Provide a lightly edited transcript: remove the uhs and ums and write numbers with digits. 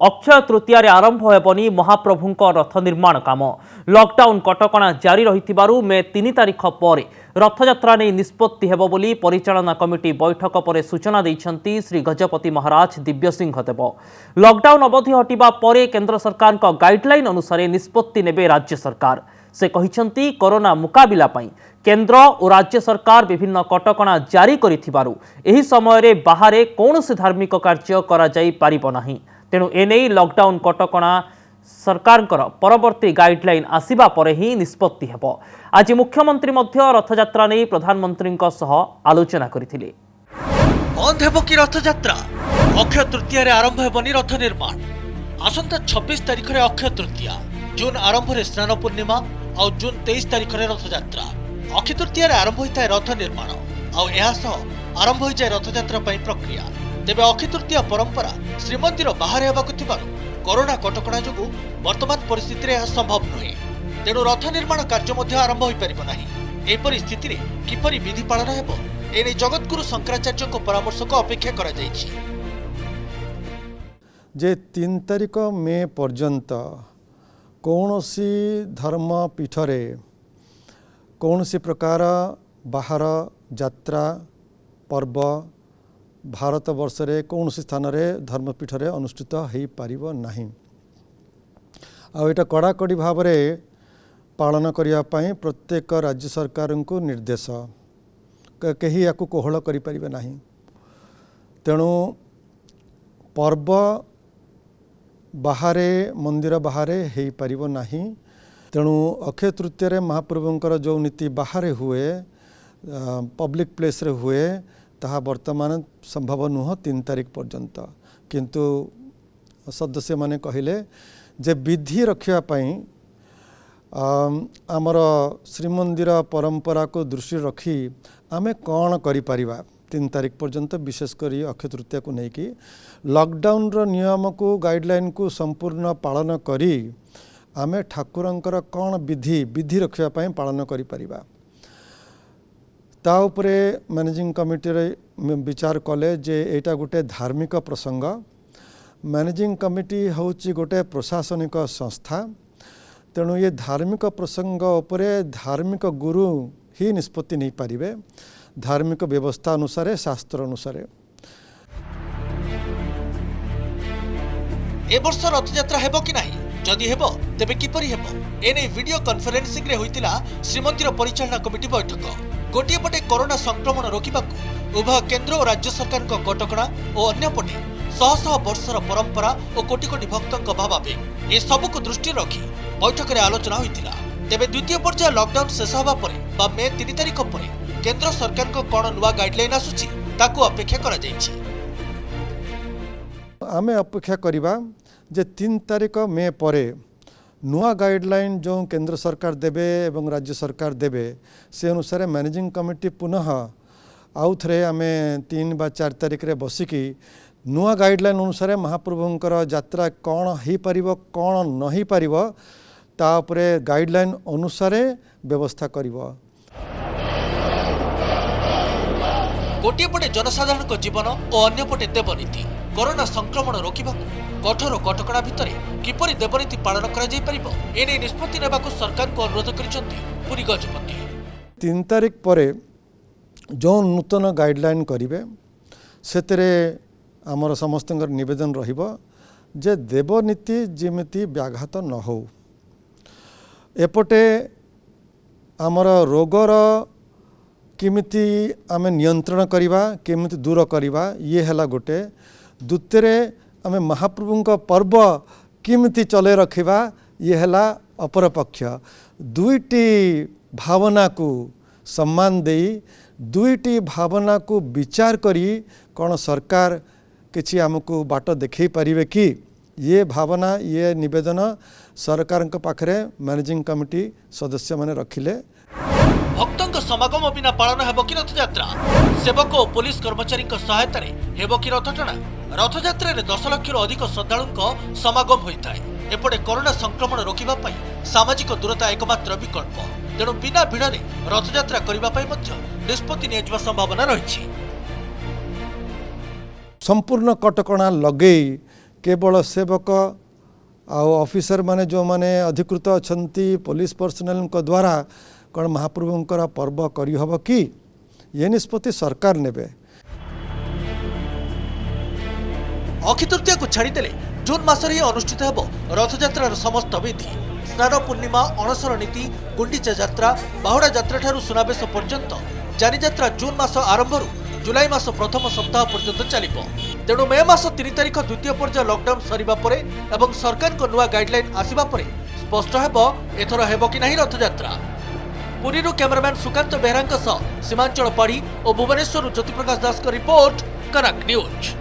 अक्षय तृतीय आरंभ होबनी महाप्रभुंक रथ निर्माण काम। लॉकडाउन कटकणा जारी रही मे 3 तारिख पर रथयात्रा नहीं निष्पत्ति हेबो बोली परिचालना कमिटी बैठक पर सूचना देइछंती श्री गजपति महाराज दिव्यसिंह देव। लॉकडाउन अवधि हटिबा परे केंद्र सरकार गाइडलाइन अनुसार निष्पत्ति नेबे राज्य सरकार। से कहिछंती कोरोना मुकाबिला पई केंद्र और राज्य सरकार विभिन्न कटकणा जारी करिथिबारु एही समय रे बाहरे कौनसी धार्मिक कार्य करा जाई पारिबो नाही। तेणु एने लॉकडाउन कटकणा सरकार परवर्ती गाइडलाइन आसिबा परे ही निष्पत्ति हेबो। आज मुख्यमंत्री मध्य रथयात्रा नहीं प्रधानमंत्री आलोचना करथिले। बंद हेबो कि रथयात्रा? अक्षय तृतीय आरंभ हेबनी रथ निर्माण। आसंता 26 तारिख रे अक्षय तृतीय, जून आरंभ रे स्नान पूर्णिमा और जून 23 तारिख रे रथयात्रा। अक्षय तृतीय आरंभ होता रथ निर्माण और आरंभ हो जाए रथयात्रा प्रक्रिया। तेबे अक्षय तृतीय परंपरा श्रीमंदिर बाहर कोरोना कटकणा जो वर्तमान परिस्थिति में संभव नुहे। तेणु रथ निर्माण कार्य आरंभ हो पार ना। यह परिस्थिति में किपरि विधि पालन हेबो एने जगतगुरु शंकराचार्य को परामर्श को अपेक्षा करा जायछि। जे 3 तारिख मे पर्यंत कौनसी धर्म पीठरे कौनसी प्रकार बाहर यात्रा पर्व भारत वर्ष रे कौन स्थान रे धर्मपीठ रे अनुष्ठित हो पारिबो नाही। आ एटा कड़ाकड़ी भाव में पालन करिया पई प्रत्येक राज्य सरकार को निर्देश कहीं या कोहल करि परिबे नाही। तेणु पर्व बाहरे मंदिर बाहरे हो पारिबो नाही। तेणु अक्षय तृतीय रे महाप्रभुंकर जो नीति बाहरे हुए पब्लिक प्लेस रे हुए ताहा वर्तमान संभव नुह 3 तारिख पर्यंत। किंतु सदस्य माने कहिले जे विधि रखिया पई आमर श्रीमंदिर परंपरा को दृष्टि रखी आमे कौन करि परिबा 3 तारिख पर्यंत, विशेषकर अक्षय तृतीया को लेकिन लॉकडाउन रो नियम को गाइडलाइन को संपूर्ण पालन करी आमे ठाकुरंकर कौन विधि रखिया पई पालन करि परिबा। ता उपरे मैनेजिंग कमिटी रे विचार कले जे एटा गोटे धार्मिक प्रसंग। मैनेजिंग कमिटी होची गोटे प्रशासनिक संस्था। तेणु ये धार्मिक प्रसंग उपरे धार्मिक गुरु ही निष्पत्ति नहीं पारिबे धार्मिक व्यवस्था अनुसार शास्त्र अनुसार। ए वर्ष रथयात्रा हेबो कि नाही? जदि हेबो तेबे किपरि हेबो एने वीडियो कॉन्फ्रेंसिंग रे होइतिला श्रीमंदिर परिचालना कमिटी बैठक। गोटे पटे कोरोना संक्रमण रोकबाकू उभय केंद्र और राज्य सरकार कटकणा और अन्य पटे शह शह वर्षर परंपरा और कोटि कोटि भक्तों भावावेग ए सबको दृष्टि रखी बैठक में आलोचना होइतिला। तेबे द्वितीय पर्याय लॉकडाउन शेष होगा पर मे 3 तारिख पर केंद्र सरकार को कौन नुआ गाइडलाइन आसुची ताकू अपेक्षा करा जायछि। आमे अपेक्षा करिबा जे 3 तारिख मे परे नुआ गाइडलाइन जो केंद्र सरकार देबे एवं राज्य सरकार देबे से अनुसार मैनेजिंग कमिटी पुनः आउ थे आमे 3 बा 4 तारिख रे बसिकी नुआ गाइडलाइन अनुसार महाप्रभुंकर यात्रा कौन हो पारिबो कौन नहीं पारिबो ता उपरे गाइडलाइन अनुसार व्यवस्था करिबो। गोटे पटे जनसाधारण को जीवन और अन्य पटे देवनीति कोरोना संक्रमण रोकबाकू कठोर कटकणा भितर किपरि देवनीति पालन करा जाय परिबो एने निष्पत्ति नेबाकू सरकार को अनुरोध करिसंती पुरी गजपति। 3 तारिख परे जो नूतन गाइडलाइन करिवे सेतरे आमर समस्तंकर निवेदन रहिबो जे देवनीति जेमिति व्याघात न हो। एपटे आमर रोगर किमिति आमे नियंत्रण करिबा केमिति दूर करिबा ये हला गोटे। द्वितीय आमे महाप्रभुंक पर्व किमिति चले रखिबा ये हला अपर पक्ष। दुईटी भावना को सम्मान देई दुईटी भावना को विचार करी कौन सरकार किछि हमको बाट देखै पारिबे कि ये भावना ये निवेदन सरकार पाखरे मैनेजिंग कमिटी सदस्य माने रखिले। भक्तों समागम बिना पालन हेबो कि रथयात्रा? सेवक और पुलिस कर्मचारी सहायता हेबो कि रथटଣା? रथयात्रा 10 लाख अधिक श्रद्धालुओं समागम होता है। एपटे कोरोना संक्रमण रोकबा सामाजिक दूरता एकमात्र विकल्प। तेणु बिना भिड़ रथयात्रा करने निष्पत्ति निया संभावना रही। संपूर्ण कटकणा लगे केवल सेवक आउ ऑफिसर माने जो माने अधिकृत अछंती पुलिस पर्सनल द्वारा कौन महाप्रभुंकर पर्व करहब कि ये निष्पत्ति सरकार नेबे। अक्षय तृतीया को छाड़देले जून मासरे अनुष्ठित हेब रथयात्रार समस्त विधि। स्नान पूर्णिमा, अणसर नीति, गुंडीचा यात्रा, बाहुड़ा यात्रा ठारू सुनावेश पर्यंत जानी यात्रा जून मास आरंभरू जुलाई मास प्रथम सप्ताह पर्यंत चलिब। तेणु मे मास 3 तारिख द्वितीय पर्याय लॉकडाउन सरिबा परे एवं सरकार को नुआ गाइडलाइन आसिबा परे स्पष्ट हेब एथर हेब कि नहीं रथयात्रा। पुरीरू कैमरामैन सुकांत बेहरा सह सीमांचल पाढ़ी और भुवनेश्वर ज्योतिप्रकाश दास रिपोर्ट, कनक न्यूज।